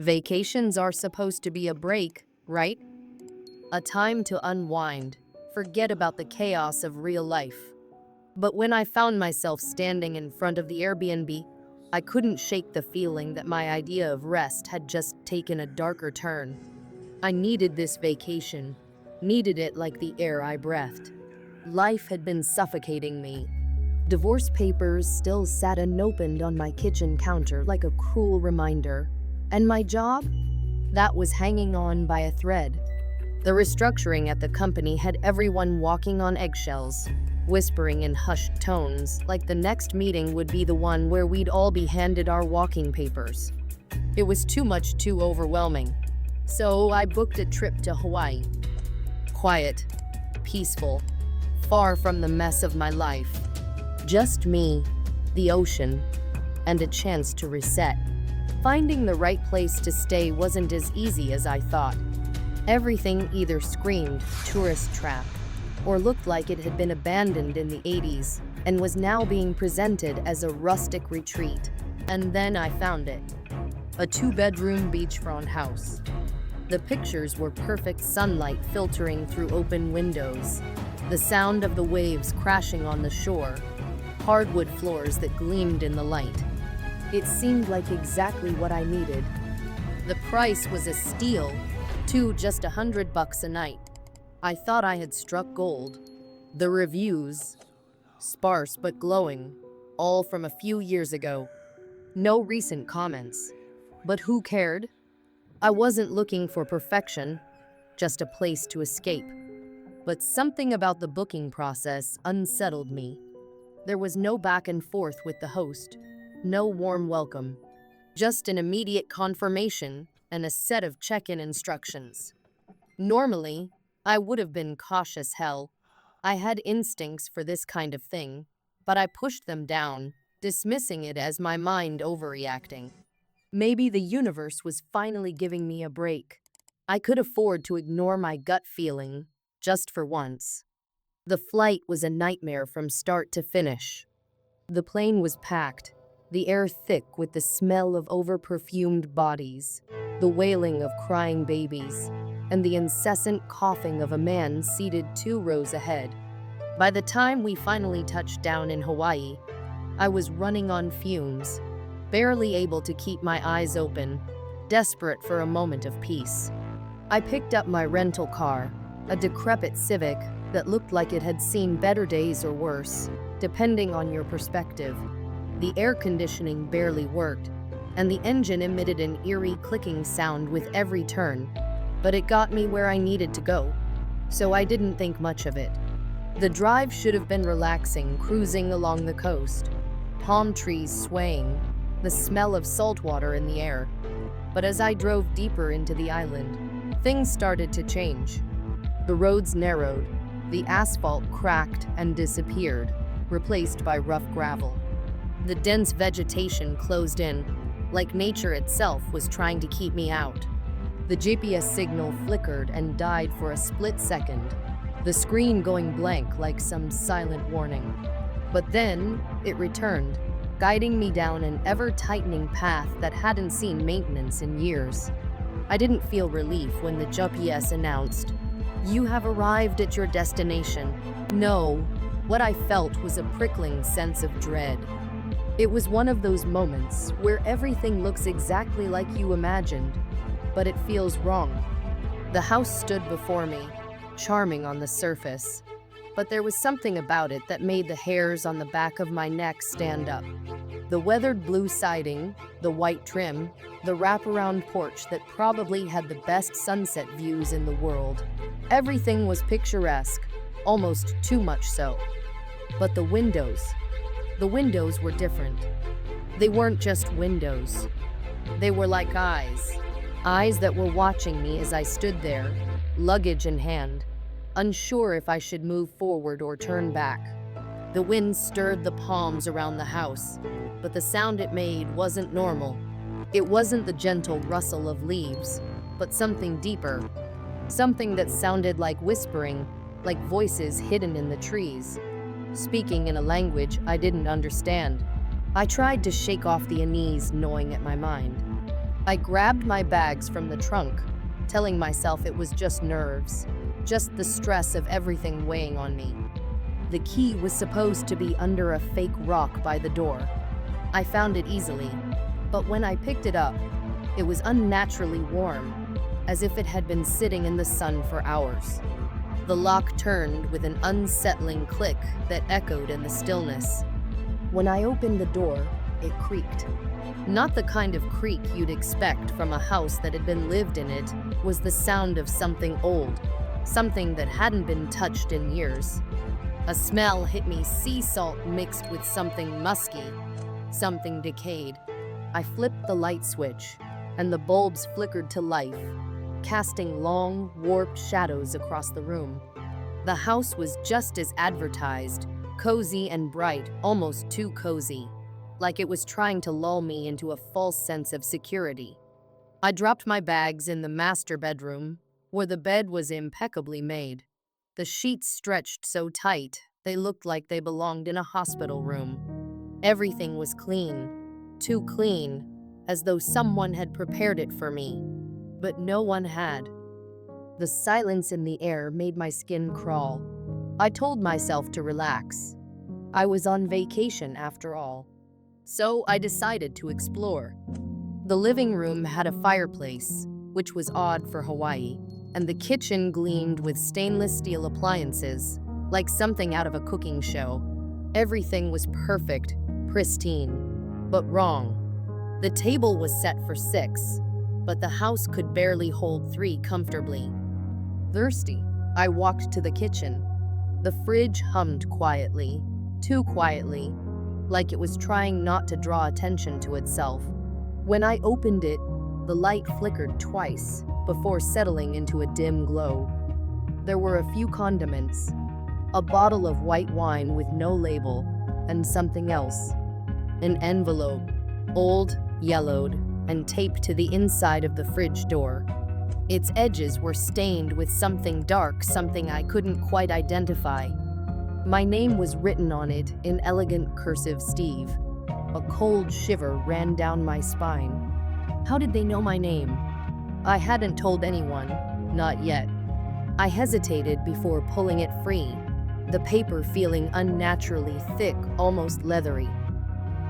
Vacations are supposed to be a break, right? A time to unwind, forget about the chaos of real life. But when I found myself standing in front of the Airbnb, I couldn't shake the feeling that my idea of rest had just taken a darker turn. I needed this vacation, needed it like the air I breathed. Life had been suffocating me. Divorce papers still sat unopened on my kitchen counter like a cruel reminder. And my job? That was hanging on by a thread. The restructuring at the company had everyone walking on eggshells, whispering in hushed tones like the next meeting would be the one where we'd all be handed our walking papers. It was too overwhelming. So I booked a trip to Hawaii. Quiet, peaceful, far from the mess of my life. Just me, the ocean, and a chance to reset. Finding the right place to stay wasn't as easy as I thought. Everything either screamed tourist trap or looked like it had been abandoned in the 80s and was now being presented as a rustic retreat. And then I found it. A 2-bedroom beachfront house. The pictures were perfect sunlight filtering through open windows, the sound of the waves crashing on the shore, hardwood floors that gleamed in the light. It seemed like exactly what I needed. The price was a steal, just $100 a night. I thought I had struck gold. The reviews, sparse but glowing, all from a few years ago. No recent comments. But who cared? I wasn't looking for perfection, just a place to escape. But something about the booking process unsettled me. There was no back and forth with the host, no warm welcome, just an immediate confirmation and a set of check-in instructions. Normally, I would have been cautious hell. I had instincts for this kind of thing, but I pushed them down, dismissing it as my mind overreacting. Maybe the universe was finally giving me a break. I could afford to ignore my gut feeling, just for once. The flight was a nightmare from start to finish. The plane was packed, the air thick with the smell of over-perfumed bodies, the wailing of crying babies, and the incessant coughing of a man seated 2 rows ahead. By the time we finally touched down in Hawaii, I was running on fumes, barely able to keep my eyes open, desperate for a moment of peace. I picked up my rental car, a decrepit Civic that looked like it had seen better days or worse, depending on your perspective. The air conditioning barely worked, and the engine emitted an eerie clicking sound with every turn, but it got me where I needed to go, so I didn't think much of it. The drive should have been relaxing, cruising along the coast, palm trees swaying, the smell of salt water in the air. But as I drove deeper into the island, things started to change. The roads narrowed, the asphalt cracked and disappeared, replaced by rough gravel. The dense vegetation closed in, like nature itself was trying to keep me out. The GPS signal flickered and died for a split second, the screen going blank like some silent warning. But then, it returned, guiding me down an ever-tightening path that hadn't seen maintenance in years. I didn't feel relief when the GPS announced, "You have arrived at your destination." No, what I felt was a prickling sense of dread. It was one of those moments where everything looks exactly like you imagined, but it feels wrong. The house stood before me, charming on the surface, but there was something about it that made the hairs on the back of my neck stand up. The weathered blue siding, the white trim, the wraparound porch that probably had the best sunset views in the world. Everything was picturesque, almost too much so. But the windows were different. They weren't just windows. They were like eyes that were watching me as I stood there, luggage in hand, unsure if I should move forward or turn back. The wind stirred the palms around the house, but the sound it made wasn't normal. It wasn't the gentle rustle of leaves, but something deeper. Something that sounded like whispering, like voices hidden in the trees, speaking in a language I didn't understand. I tried to shake off the unease gnawing at my mind. I grabbed my bags from the trunk, telling myself it was just nerves, just the stress of everything weighing on me. The key was supposed to be under a fake rock by the door. I found it easily, but when I picked it up, it was unnaturally warm, as if it had been sitting in the sun for hours. The lock turned with an unsettling click that echoed in the stillness. When I opened the door, it creaked. Not the kind of creak you'd expect from a house that had been lived in. It was the sound of something old, something that hadn't been touched in years. A smell hit me, sea salt mixed with something musky, something decayed. I flipped the light switch, and the bulbs flickered to life, casting long, warped shadows across the room. The house was just as advertised, cozy and bright, almost too cozy, like it was trying to lull me into a false sense of security. I dropped my bags in the master bedroom, where the bed was impeccably made. The sheets stretched so tight, they looked like they belonged in a hospital room. Everything was clean, too clean, as though someone had prepared it for me. But no one had. The silence in the air made my skin crawl. I told myself to relax. I was on vacation after all. So I decided to explore. The living room had a fireplace, which was odd for Hawaii, and the kitchen gleamed with stainless steel appliances, like something out of a cooking show. Everything was perfect, pristine, but wrong. The table was set for 6, but the house could barely hold 3 comfortably. Thirsty, I walked to the kitchen. The fridge hummed quietly, too quietly, like it was trying not to draw attention to itself. When I opened it, the light flickered twice before settling into a dim glow. There were a few condiments, a bottle of white wine with no label, and something else. An envelope, old, yellowed, and taped to the inside of the fridge door. Its edges were stained with something dark, something I couldn't quite identify. My name was written on it in elegant cursive Steve. A cold shiver ran down my spine. How did they know my name? I hadn't told anyone, not yet. I hesitated before pulling it free, the paper feeling unnaturally thick, almost leathery.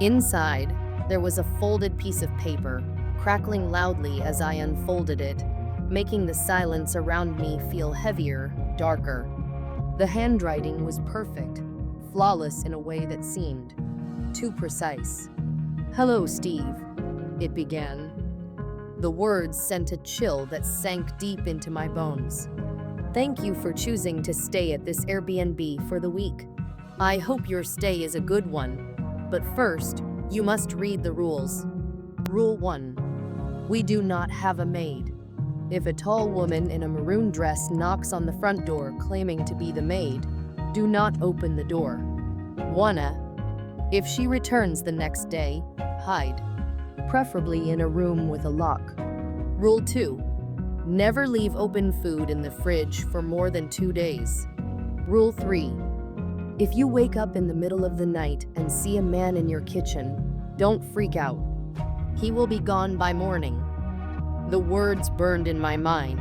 Inside, there was a folded piece of paper, crackling loudly as I unfolded it, making the silence around me feel heavier, darker. The handwriting was perfect, flawless in a way that seemed too precise. "Hello, Steve," it began. The words sent a chill that sank deep into my bones. "Thank you for choosing to stay at this Airbnb for the week. I hope your stay is a good one. But first, you must read the rules. Rule 1. We do not have a maid. If a tall woman in a maroon dress knocks on the front door claiming to be the maid, do not open the door. 1. If she returns the next day, hide, preferably in a room with a lock. Rule 2. Never leave open food in the fridge for more than 2 days. Rule 3. If you wake up in the middle of the night and see a man in your kitchen, don't freak out. He will be gone by morning." The words burned in my mind,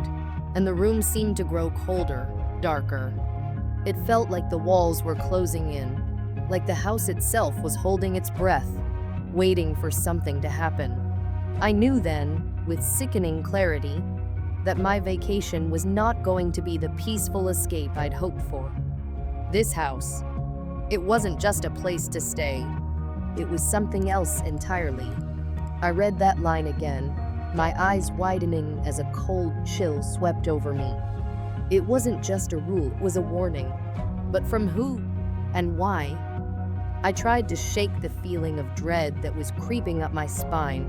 and the room seemed to grow colder, darker. It felt like the walls were closing in, like the house itself was holding its breath, waiting for something to happen. I knew then, with sickening clarity, that my vacation was not going to be the peaceful escape I'd hoped for. This house, it wasn't just a place to stay. It was something else entirely. I read that line again, my eyes widening as a cold chill swept over me. It wasn't just a rule, it was a warning. But from who and why? I tried to shake the feeling of dread that was creeping up my spine,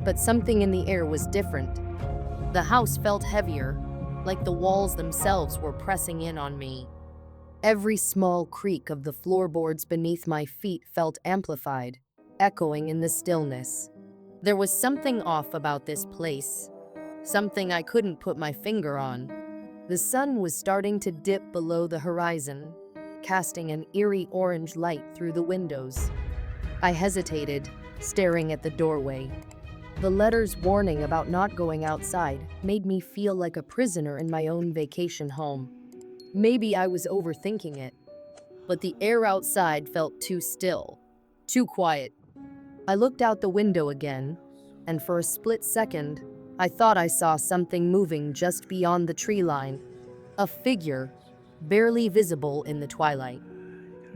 but something in the air was different. The house felt heavier, like the walls themselves were pressing in on me. Every small creak of the floorboards beneath my feet felt amplified, echoing in the stillness. There was something off about this place, something I couldn't put my finger on. The sun was starting to dip below the horizon, casting an eerie orange light through the windows. I hesitated, staring at the doorway. The letter's warning about not going outside made me feel like a prisoner in my own vacation home. Maybe I was overthinking it, but the air outside felt too still, too quiet. I looked out the window again, and for a split second, I thought I saw something moving just beyond the tree line. A figure, barely visible in the twilight.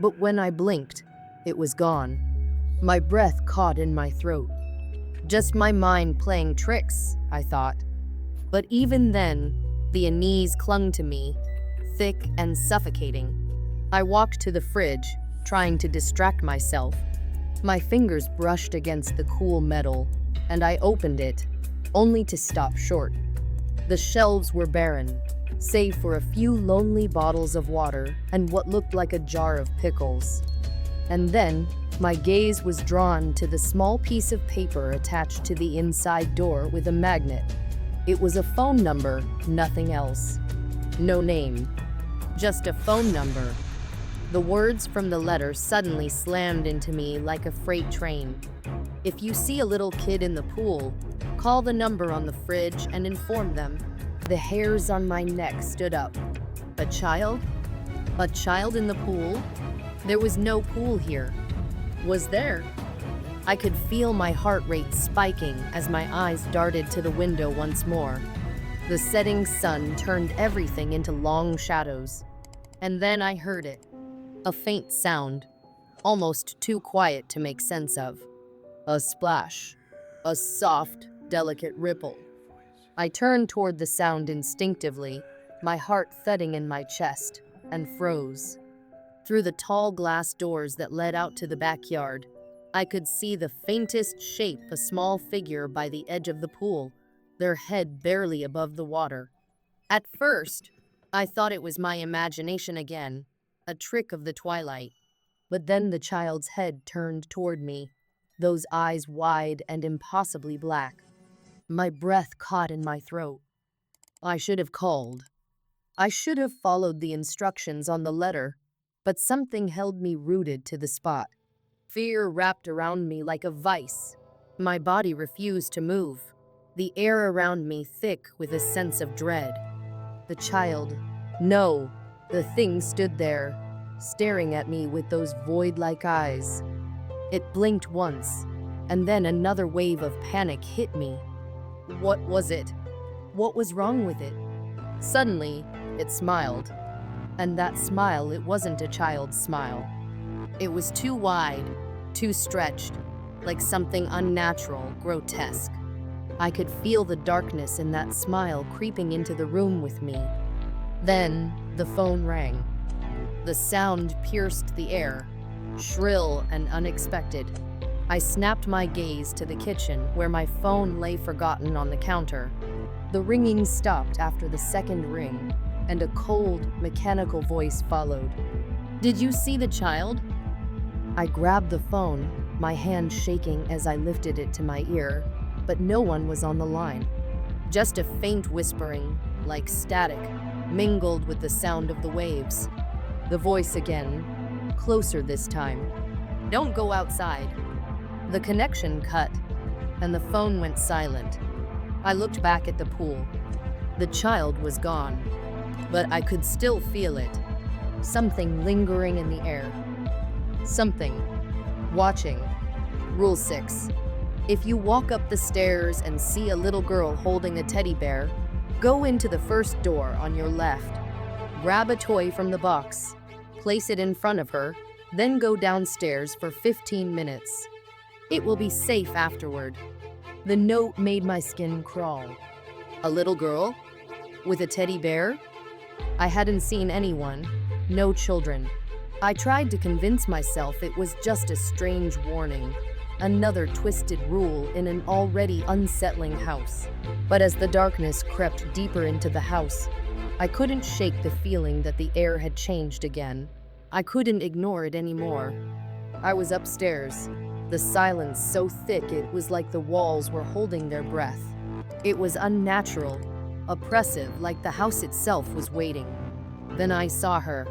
But when I blinked, it was gone. My breath caught in my throat. Just my mind playing tricks, I thought. But even then, the unease clung to me, thick and suffocating. I walked to the fridge, trying to distract myself. My fingers brushed against the cool metal, and I opened it, only to stop short. The shelves were barren, save for a few lonely bottles of water and what looked like a jar of pickles. And then, my gaze was drawn to the small piece of paper attached to the inside door with a magnet. It was a phone number, nothing else. No name, just a phone number. The words from the letter suddenly slammed into me like a freight train. If you see a little kid in the pool, call the number on the fridge and inform them. The hairs on my neck stood up. A child? A child in the pool? There was no pool here. Was there? I could feel my heart rate spiking as my eyes darted to the window once more. The setting sun turned everything into long shadows. And then I heard it. A faint sound, almost too quiet to make sense of. A splash. A soft, delicate ripple. I turned toward the sound instinctively, my heart thudding in my chest, and froze. Through the tall glass doors that led out to the backyard, I could see the faintest shape, a small figure by the edge of the pool, their head barely above the water. At first, I thought it was my imagination again, a trick of the twilight. But then the child's head turned toward me, those eyes wide and impossibly black. My breath caught in my throat. I should have called. I should have followed the instructions on the letter, but something held me rooted to the spot. Fear wrapped around me like a vice. My body refused to move, the air around me thick with a sense of dread. The child, no, the thing stood there, staring at me with those void-like eyes. It blinked once, and then another wave of panic hit me. What was it? What was wrong with it? Suddenly, it smiled. And that smile, it wasn't a child's smile. It was too wide, too stretched, like something unnatural, grotesque. I could feel the darkness in that smile creeping into the room with me. Then, the phone rang. The sound pierced the air, shrill and unexpected. I snapped my gaze to the kitchen, where my phone lay forgotten on the counter. The ringing stopped after the second ring, and a cold, mechanical voice followed. "Did you see the child?" I grabbed the phone, my hand shaking as I lifted it to my ear, but no one was on the line. Just a faint whispering, like static, mingled with the sound of the waves. The voice again, closer this time. "Don't go outside." The connection cut, and the phone went silent. I looked back at the pool. The child was gone, but I could still feel it. Something lingering in the air. Something. Watching. Rule 6. If you walk up the stairs and see a little girl holding a teddy bear, go into the first door on your left. Grab a toy from the box. Place it in front of her, then go downstairs for 15 minutes. It will be safe afterward. The note made my skin crawl. A little girl? With a teddy bear? I hadn't seen anyone, no children. I tried to convince myself it was just a strange warning, another twisted rule in an already unsettling house. But as the darkness crept deeper into the house, I couldn't shake the feeling that the air had changed again. I couldn't ignore it anymore. I was upstairs, the silence so thick it was like the walls were holding their breath. It was unnatural, oppressive, like the house itself was waiting. Then I saw her,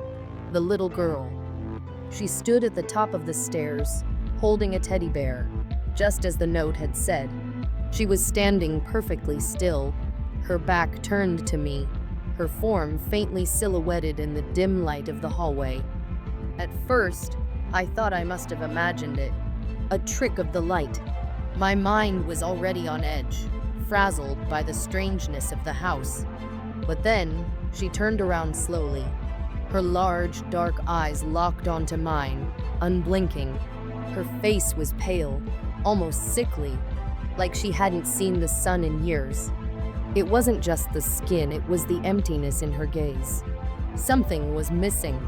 the little girl. She stood at the top of the stairs, holding a teddy bear, just as the note had said. She was standing perfectly still, her back turned to me, her form faintly silhouetted in the dim light of the hallway. At first, I thought I must have imagined it, a trick of the light. My mind was already on edge, frazzled by the strangeness of the house. But then, she turned around slowly. Her large, dark eyes locked onto mine, unblinking. Her face was pale, almost sickly, like she hadn't seen the sun in years. It wasn't just the skin, it was the emptiness in her gaze. Something was missing.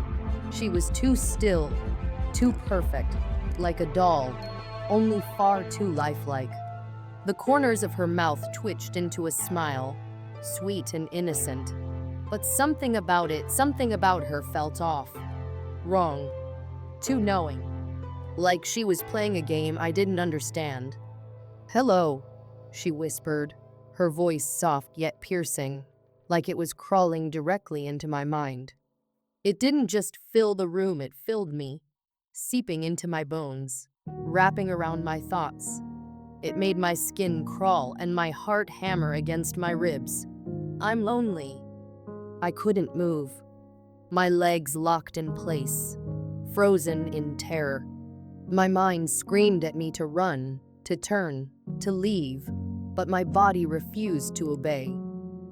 She was too still, too perfect, like a doll, only far too lifelike. The corners of her mouth twitched into a smile, sweet and innocent. But something about her felt off. Wrong. Too knowing. Like she was playing a game I didn't understand. "Hello," she whispered, her voice soft yet piercing, like it was crawling directly into my mind. It didn't just fill the room, it filled me, seeping into my bones, wrapping around my thoughts. It made my skin crawl and my heart hammer against my ribs. "I'm lonely." I couldn't move. My legs locked in place, frozen in terror. My mind screamed at me to run, to turn, to leave, but my body refused to obey.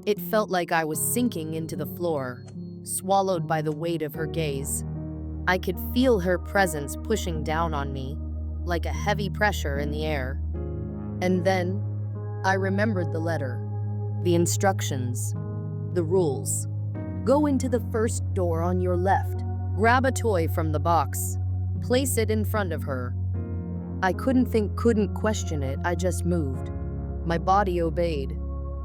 It felt like I was sinking into the floor, swallowed by the weight of her gaze. I could feel her presence pushing down on me, like a heavy pressure in the air. And then, I remembered the letter, the instructions, the rules. Go into the first door on your left, grab a toy from the box, place it in front of her. I couldn't question it, I just moved. My body obeyed,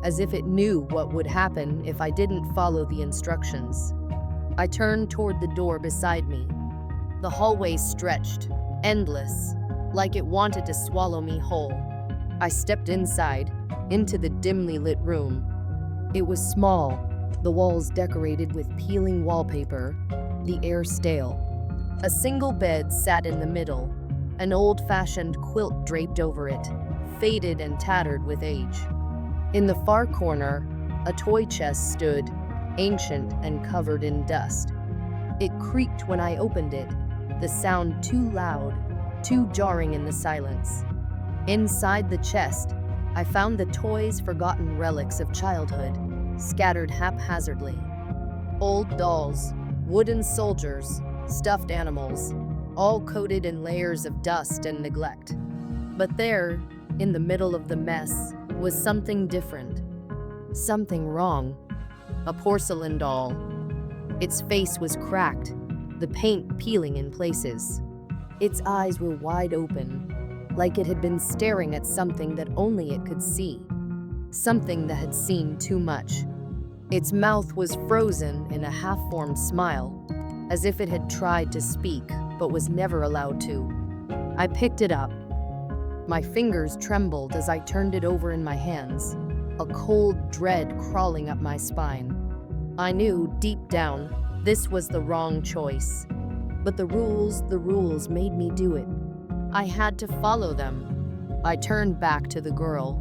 as if it knew what would happen if I didn't follow the instructions. I turned toward the door beside me. The hallway stretched, endless, like it wanted to swallow me whole. I stepped inside, into the dimly lit room. It was small, the walls decorated with peeling wallpaper, the air stale. A single bed sat in the middle, an old-fashioned quilt draped over it, faded and tattered with age. In the far corner, a toy chest stood, ancient and covered in dust. It creaked when I opened it, the sound too loud, too jarring in the silence. Inside the chest, I found the toys' forgotten relics of childhood, scattered haphazardly. Old dolls, wooden soldiers, stuffed animals, all coated in layers of dust and neglect. But there, in the middle of the mess, was something different. Something wrong. A porcelain doll. Its face was cracked, the paint peeling in places. Its eyes were wide open, like it had been staring at something that only it could see. Something that had seen too much. Its mouth was frozen in a half-formed smile, as if it had tried to speak but was never allowed to. I picked it up. My fingers trembled as I turned it over in my hands, a cold dread crawling up my spine. I knew, deep down, this was the wrong choice. But the rules made me do it. I had to follow them. I turned back to the girl.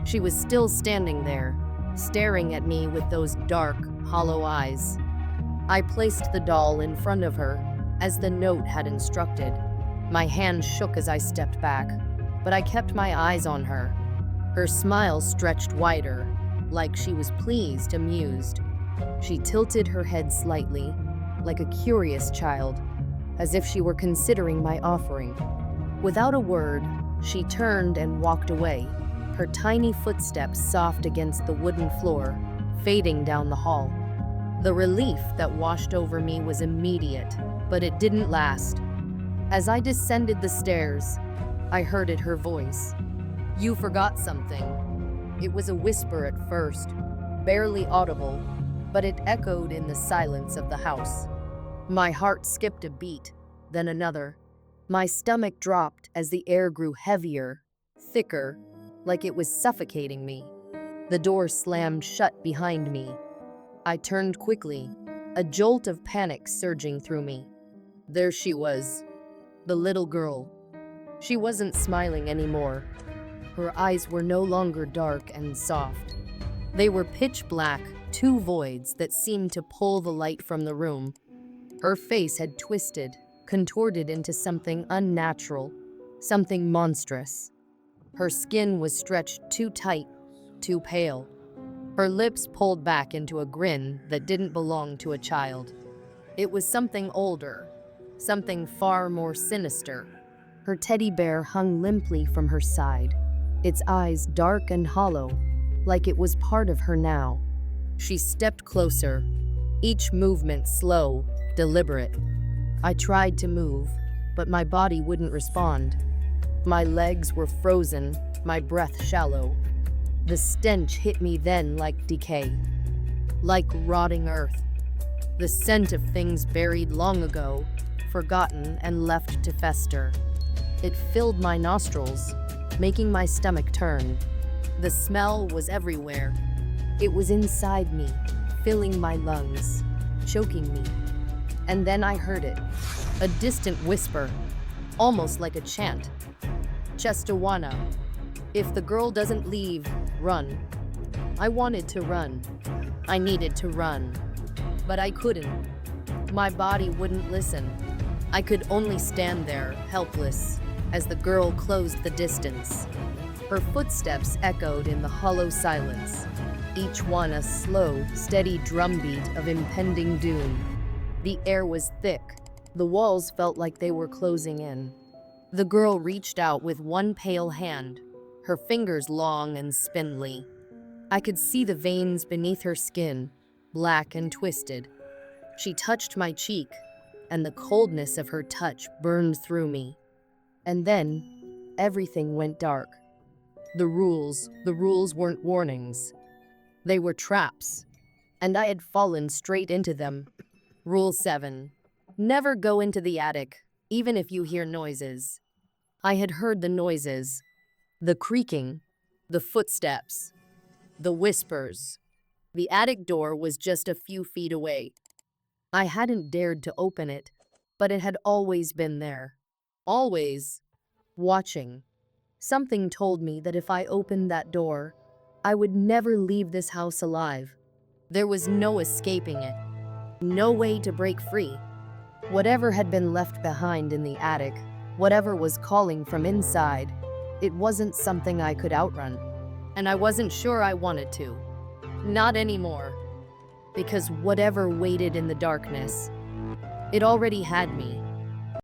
She was still standing there, staring at me with those dark, hollow eyes. I placed the doll in front of her, as the note had instructed. My hand shook as I stepped back, but I kept my eyes on her. Her smile stretched wider, like she was pleased, amused. She tilted her head slightly, like a curious child, as if she were considering my offering. Without a word, she turned and walked away, her tiny footsteps soft against the wooden floor, fading down the hall. The relief that washed over me was immediate, but it didn't last. As I descended the stairs, I heard her voice. "You forgot something." It was a whisper at first, barely audible, but it echoed in the silence of the house. My heart skipped a beat, then another. My stomach dropped as the air grew heavier, thicker, like it was suffocating me. The door slammed shut behind me. I turned quickly, a jolt of panic surging through me. There she was, the little girl. She wasn't smiling anymore. Her eyes were no longer dark and soft. They were pitch black, two voids that seemed to pull the light from the room. Her face had twisted, contorted into something unnatural, something monstrous. Her skin was stretched too tight, too pale. Her lips pulled back into a grin that didn't belong to a child. It was something older, something far more sinister. Her teddy bear hung limply from her side, its eyes dark and hollow, like it was part of her now. She stepped closer, each movement slow, deliberate. I tried to move, but my body wouldn't respond. My legs were frozen, my breath shallow. The stench hit me then like decay, like rotting earth. The scent of things buried long ago, forgotten and left to fester. It filled my nostrils, making my stomach turn. The smell was everywhere. It was inside me, filling my lungs, choking me. And then I heard it, a distant whisper, almost like a chant. Chestawana. If the girl doesn't leave, run. I wanted to run. I needed to run. But I couldn't. My body wouldn't listen. I could only stand there, helpless, as the girl closed the distance. Her footsteps echoed in the hollow silence, each one a slow, steady drumbeat of impending doom. The air was thick. The walls felt like they were closing in. The girl reached out with one pale hand, her fingers long and spindly. I could see the veins beneath her skin, black and twisted. She touched my cheek, and the coldness of her touch burned through me. And then, everything went dark. The rules weren't warnings. They were traps, and I had fallen straight into them. Rule 7. Never go into the attic, even if you hear noises. I had heard the noises, the creaking, the footsteps, the whispers. The attic door was just a few feet away. I hadn't dared to open it, but it had always been there. Always. Watching. Something told me that if I opened that door, I would never leave this house alive. There was no escaping it. No way to break free. Whatever had been left behind in the attic, whatever was calling from inside, it wasn't something I could outrun. And I wasn't sure I wanted to. Not anymore. Because whatever waited in the darkness, it already had me.